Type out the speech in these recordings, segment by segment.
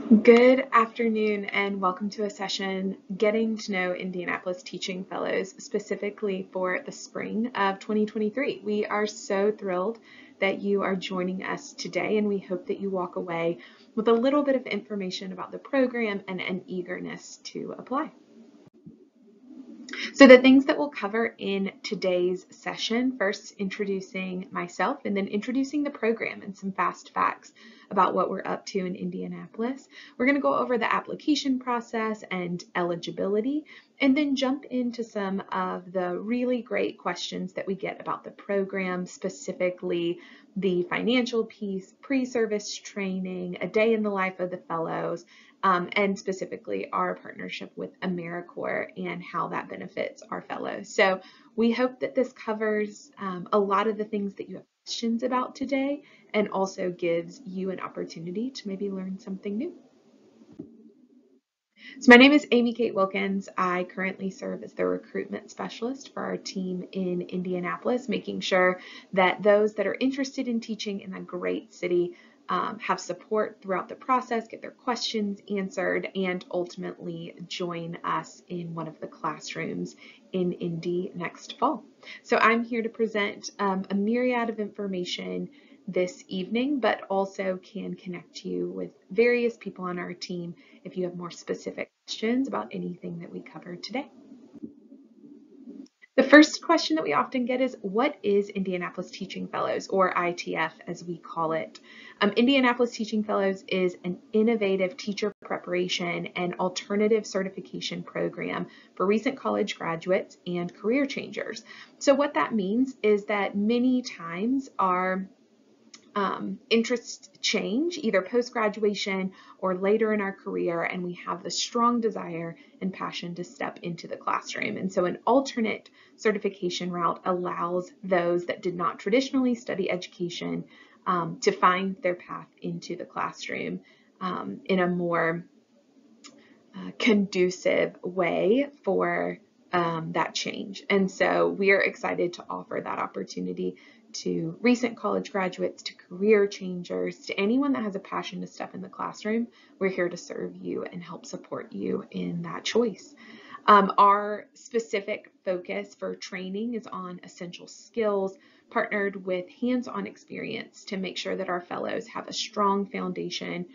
Good afternoon and welcome to a session getting to know Indianapolis Teaching Fellows specifically for the spring of 2023. We are so thrilled that you are joining us today, and we hope that you walk away with a little bit of information about the program and an eagerness to apply. So the things that we'll cover in today's session, first introducing myself and then introducing the program and some fast facts about what we're up to in Indianapolis. We're going to go over the application process and eligibility, and then jump into some of the really great questions that we get about the program, specifically the financial piece, pre-service training, a day in the life of the fellows, and specifically our partnership with AmeriCorps and how that benefits our fellows. So we hope that this covers a lot of the things that you have questions about today, and also gives you an opportunity to maybe learn something new. So my name is Amy Kate Wilkins. I currently serve as the recruitment specialist for our team in Indianapolis, making sure that those that are interested in teaching in a great city have support throughout the process, get their questions answered, and ultimately join us in one of the classrooms in Indy next fall. So I'm here to present a myriad of information this evening, but also can connect you with various people on our team if you have more specific questions about anything that we covered today. The first question that we often get is, what is Indianapolis Teaching Fellows, or ITF as we call it? Indianapolis Teaching Fellows is an innovative teacher preparation and alternative certification program for recent college graduates and career changers. So what that means is that many times our interests change either post-graduation or later in our career, and we have the strong desire and passion to step into the classroom. And so an alternate certification route allows those that did not traditionally study education to find their path into the classroom in a more conducive way for that change. And so we are excited to offer that opportunity to recent college graduates, to career changers, to anyone that has a passion to step in the classroom. We're here to serve you and help support you in that choice. Our specific focus for training is on essential skills, partnered with hands-on experience to make sure that our fellows have a strong foundation,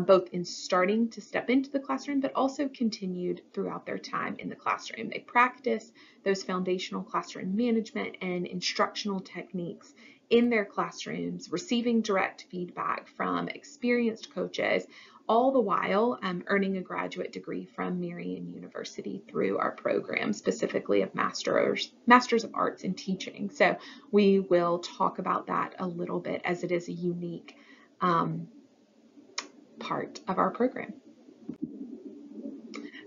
both in starting to step into the classroom, but also continued throughout their time in the classroom. They practice those foundational classroom management and instructional techniques in their classrooms, receiving direct feedback from experienced coaches, all the while earning a graduate degree from Marian University through our program, specifically of Masters of Arts in Teaching. So we will talk about that a little bit, as it is a unique part of our program.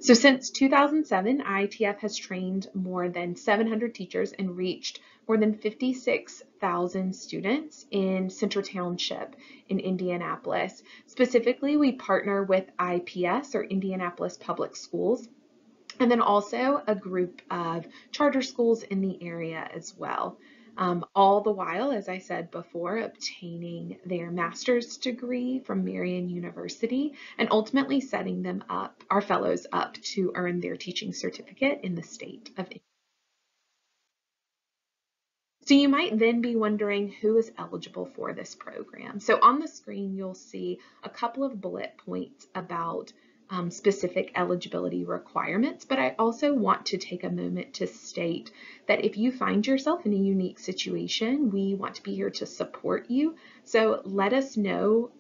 So since 2007, ITF has trained more than 700 teachers and reached more than 56,000 students in Center Township in Indianapolis. Specifically, we partner with IPS, or Indianapolis Public Schools, and then also a group of charter schools in the area as well. All the while, as I said before, obtaining their master's degree from Marian University and ultimately setting them up, our fellows up, to earn their teaching certificate in the state of Indiana. So you might then be wondering who is eligible for this program. So on the screen, you'll see a couple of bullet points about specific eligibility requirements, but I also want to take a moment to state that if you find yourself in a unique situation, we want to be here to support you. So let us know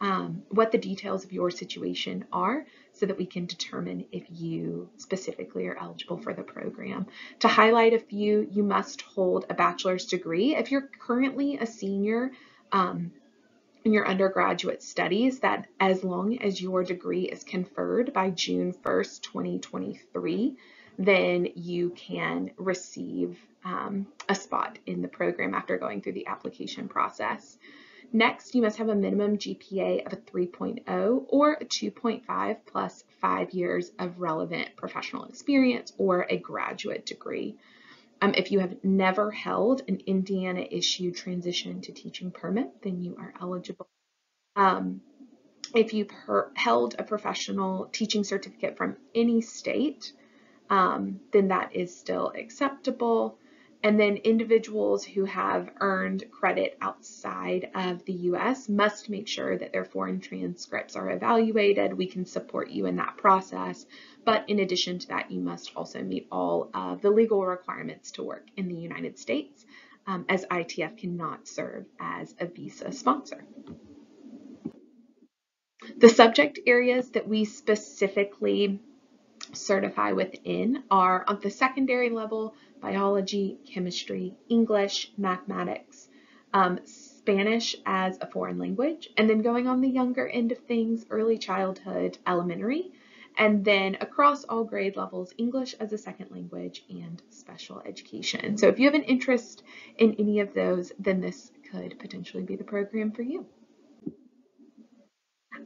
what the details of your situation are so that we can determine if you specifically are eligible for the program. To highlight a few, you must hold a bachelor's degree. If you're currently a senior in your undergraduate studies, that as long as your degree is conferred by June 1st, 2023, then you can receive a spot in the program after going through the application process. Next, you must have a minimum GPA of a 3.0 or a 2.5 plus 5 years of relevant professional experience or a graduate degree. If you have never held an Indiana-issued transition to teaching permit, then you are eligible. If you've held a professional teaching certificate from any state, then that is still acceptable. And then individuals who have earned credit outside of the US must make sure that their foreign transcripts are evaluated. We can support you in that process. But in addition to that, you must also meet all of the legal requirements to work in the United States, as ITF cannot serve as a visa sponsor. The subject areas that we specifically certify within are on the secondary level: biology, chemistry, English, mathematics, Spanish as a foreign language, and then going on the younger end of things, early childhood, elementary, and then across all grade levels, English as a second language and special education. So if you have an interest in any of those, then this could potentially be the program for you.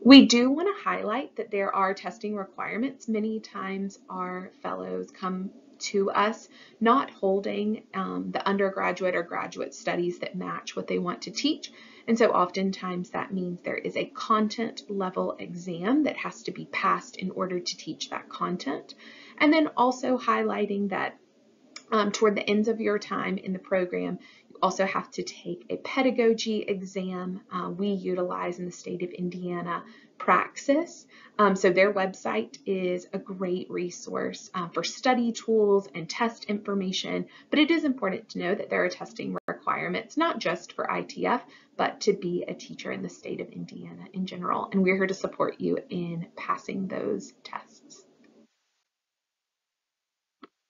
We do want to highlight that there are testing requirements. Many times our fellows come to us not holding the undergraduate or graduate studies that match what they want to teach. And so oftentimes that means there is a content level exam that has to be passed in order to teach that content. And then also highlighting that toward the ends of your time in the program, you also have to take a pedagogy exam. We utilize in the state of Indiana Praxis. So their website is a great resource for study tools and test information, but it is important to know that there are testing requirements, not just for ITF, but to be a teacher in the state of Indiana in general. And we're here to support you in passing those tests.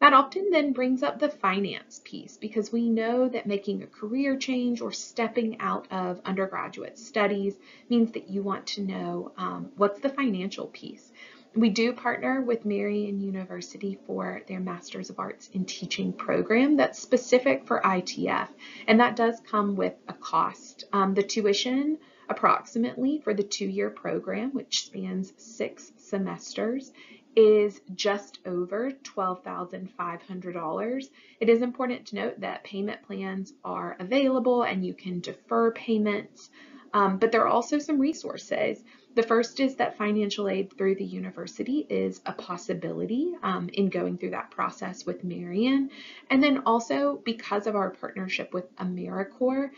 That often then brings up the finance piece, because we know that making a career change or stepping out of undergraduate studies means that you want to know what's the financial piece. We do partner with Marian University for their Master's of Arts in Teaching program that's specific for ITF, and that does come with a cost. The tuition approximately for the 2-year program, which spans 6 semesters, is just over $12,500. It is important to note that payment plans are available and you can defer payments, but there are also some resources. The first is that financial aid through the university is a possibility in going through that process with Marian. And then also, because of our partnership with AmeriCorps,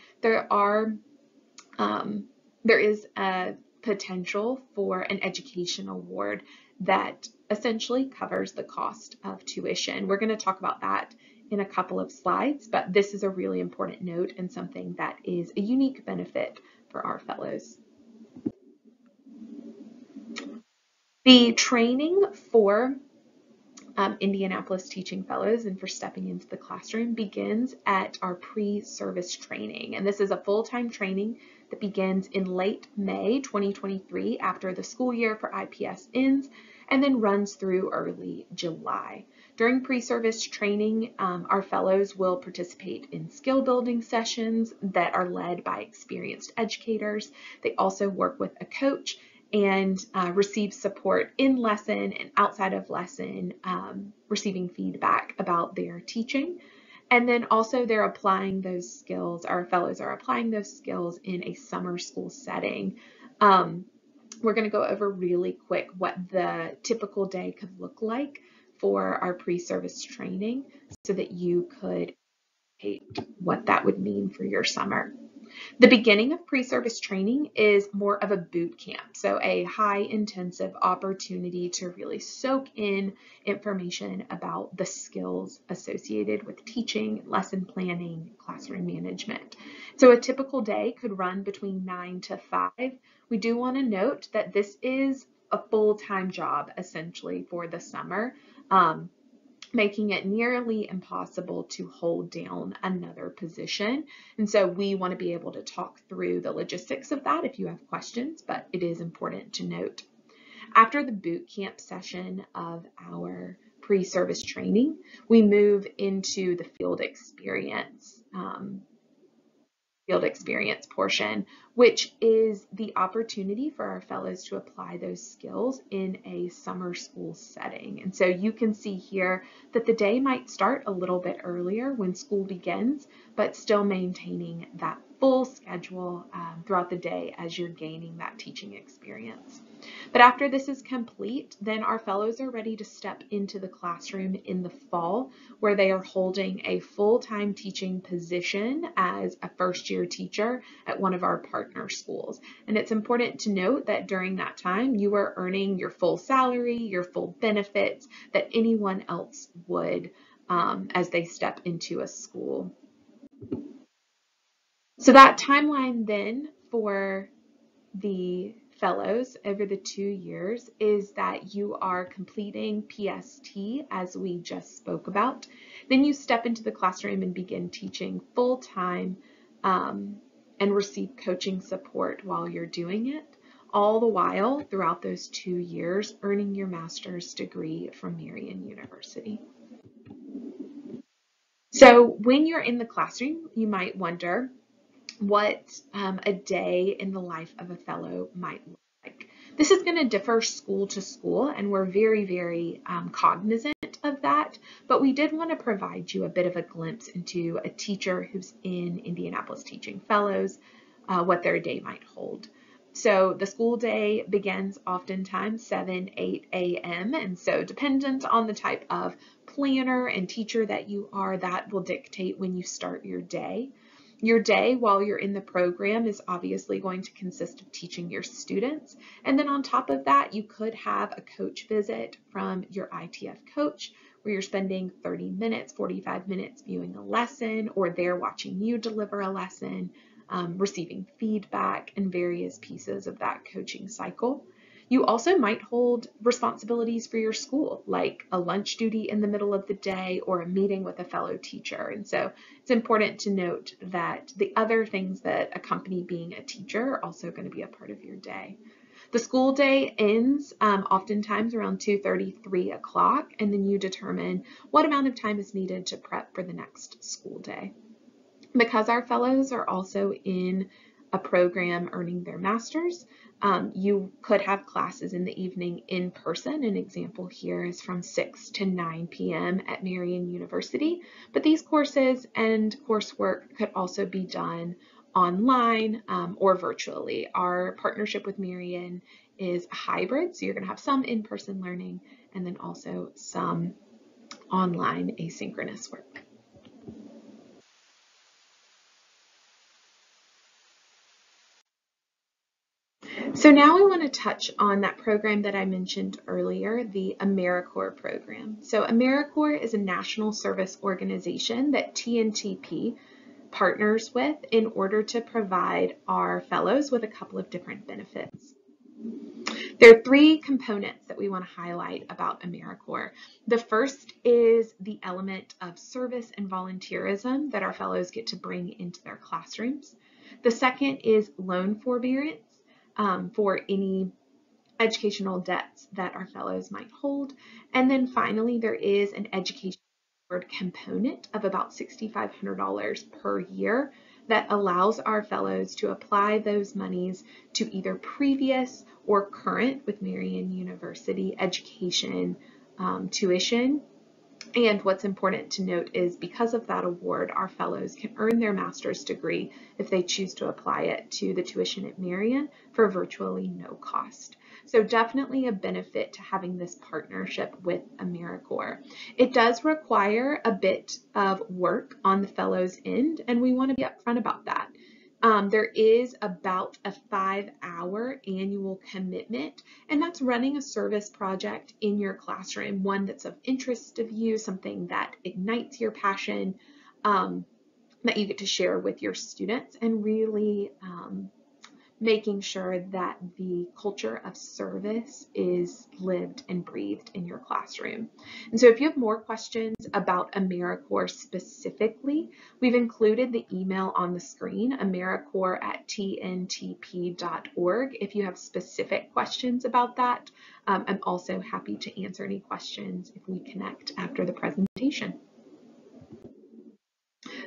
there is a potential for an education award that essentially covers the cost of tuition. We're going to talk about that in a couple of slides, but this is a really important note and something that is a unique benefit for our fellows. The training for Indianapolis Teaching Fellows and for stepping into the classroom begins at our pre-service training. And this is a full-time training that begins in late May 2023 after the school year for IPS ends, and then runs through early July. During pre-service training, our fellows will participate in skill building sessions that are led by experienced educators. They also work with a coach and receive support in lesson and outside of lesson, receiving feedback about their teaching. And then also they're applying those skills, our fellows are applying those skills in a summer school setting. We're going to go over really quick what the typical day could look like for our pre-service training so that you could indicate what that would mean for your summer. The beginning of pre-service training is more of a boot camp, so a high intensive opportunity to really soak in information about the skills associated with teaching, lesson planning, classroom management. So a typical day could run between 9 to 5. We do want to note that this is a full-time job essentially for the summer, making it nearly impossible to hold down another position. And so we want to be able to talk through the logistics of that if you have questions, but it is important to note. After the boot camp session of our pre-service training, we move into the field experience portion, which is the opportunity for our fellows to apply those skills in a summer school setting. And so you can see here that the day might start a little bit earlier when school begins, but still maintaining that full schedule throughout the day as you're gaining that teaching experience. But after this is complete, then our fellows are ready to step into the classroom in the fall, where they are holding a full-time teaching position as a first-year teacher at one of our partner schools. And it's important to note that during that time, you are earning your full salary, your full benefits that anyone else would as they step into a school. So that timeline then for the fellows over the 2 years is that you are completing PST as we just spoke about. Then you step into the classroom and begin teaching full-time and receive coaching support while you're doing it, all the while throughout those 2 years earning your master's degree from Marian University. So when you're in the classroom, you might wonder what a day in the life of a fellow might look like. This is going to differ school to school, and we're very, very cognizant of that, but we did want to provide you a bit of a glimpse into a teacher who's in Indianapolis Teaching Fellows, what their day might hold. So the school day begins oftentimes 7, 8 a.m. And so dependent on the type of planner and teacher that you are, that will dictate when you start your day. Your day while you're in the program is obviously going to consist of teaching your students. And then on top of that, you could have a coach visit from your ITF coach where you're spending 30 minutes, 45 minutes viewing a lesson, or they're watching you deliver a lesson, receiving feedback and various pieces of that coaching cycle. You also might hold responsibilities for your school, like a lunch duty in the middle of the day or a meeting with a fellow teacher. And so it's important to note that the other things that accompany being a teacher are also going to be a part of your day. The school day ends oftentimes around 2:30, 3 o'clock, and then you determine what amount of time is needed to prep for the next school day. Because our fellows are also in a program earning their master's, you could have classes in the evening in person. An example here is from 6 to 9 p.m. at Marian University, but these courses and coursework could also be done online or virtually. Our partnership with Marian is a hybrid, so you're going to have some in-person learning and then also some online asynchronous work. So now I want to touch on that program that I mentioned earlier, the AmeriCorps program. So AmeriCorps is a national service organization that TNTP partners with in order to provide our fellows with a couple of different benefits. There are 3 components that we want to highlight about AmeriCorps. The first is the element of service and volunteerism that our fellows get to bring into their classrooms. The second is loan forbearance for any educational debts that our fellows might hold. And then finally, there is an education component of about $6,500 per year that allows our fellows to apply those monies to either previous or current with Marian University education tuition. And what's important to note is because of that award, our fellows can earn their master's degree if they choose to apply it to the tuition at Marian for virtually no cost. So definitely a benefit to having this partnership with AmeriCorps. It does require a bit of work on the fellows' end, and we want to be upfront about that. There is about a 5-hour annual commitment, and that's running a service project in your classroom, one that's of interest of you, something that ignites your passion, that you get to share with your students, and really making sure that the culture of service is lived and breathed in your classroom. And so if you have more questions about AmeriCorps specifically, we've included the email on the screen, americorps@tntp.org. If you have specific questions about that, I'm also happy to answer any questions if we connect after the presentation.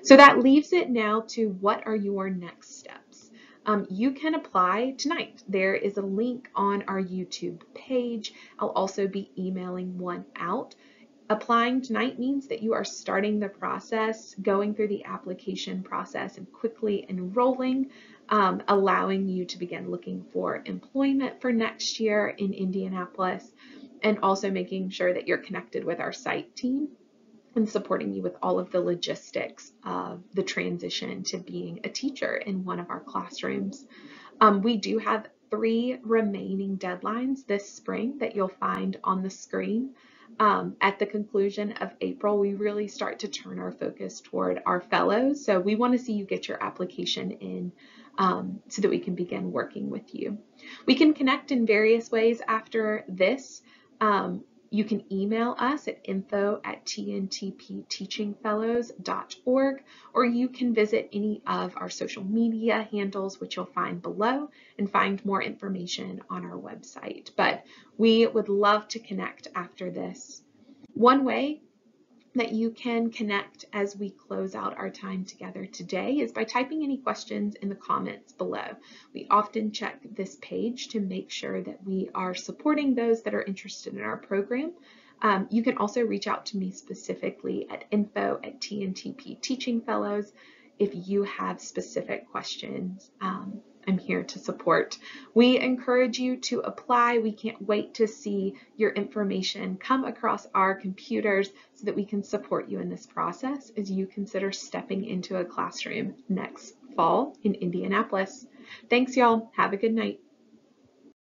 So that leaves it now to what are your next steps? You can apply tonight. There is a link on our YouTube page. I'll also be emailing one out. Applying tonight means that you are starting the process, going through the application process, and quickly enrolling, allowing you to begin looking for employment for next year in Indianapolis, and also making sure that you're connected with our site team and supporting you with all of the logistics of the transition to being a teacher in one of our classrooms. We do have 3 remaining deadlines this spring that you'll find on the screen. At the conclusion of April, we really start to turn our focus toward our fellows. So we want to see you get your application in so that we can begin working with you. We can connect in various ways after this. You can email us at info@tntpteachingfellows.org, or you can visit any of our social media handles, which you'll find below, and find more information on our website. But we would love to connect after this. One way that you can connect as we close out our time together today is by typing any questions in the comments below. We often check this page to make sure that we are supporting those that are interested in our program. You can also reach out to me specifically at info@TNTP Teaching Fellows if you have specific questions. I'm here to support. We encourage you to apply. We can't wait to see your information come across our computers so that we can support you in this process as you consider stepping into a classroom next fall in Indianapolis. Thanks, y'all. Have a good night.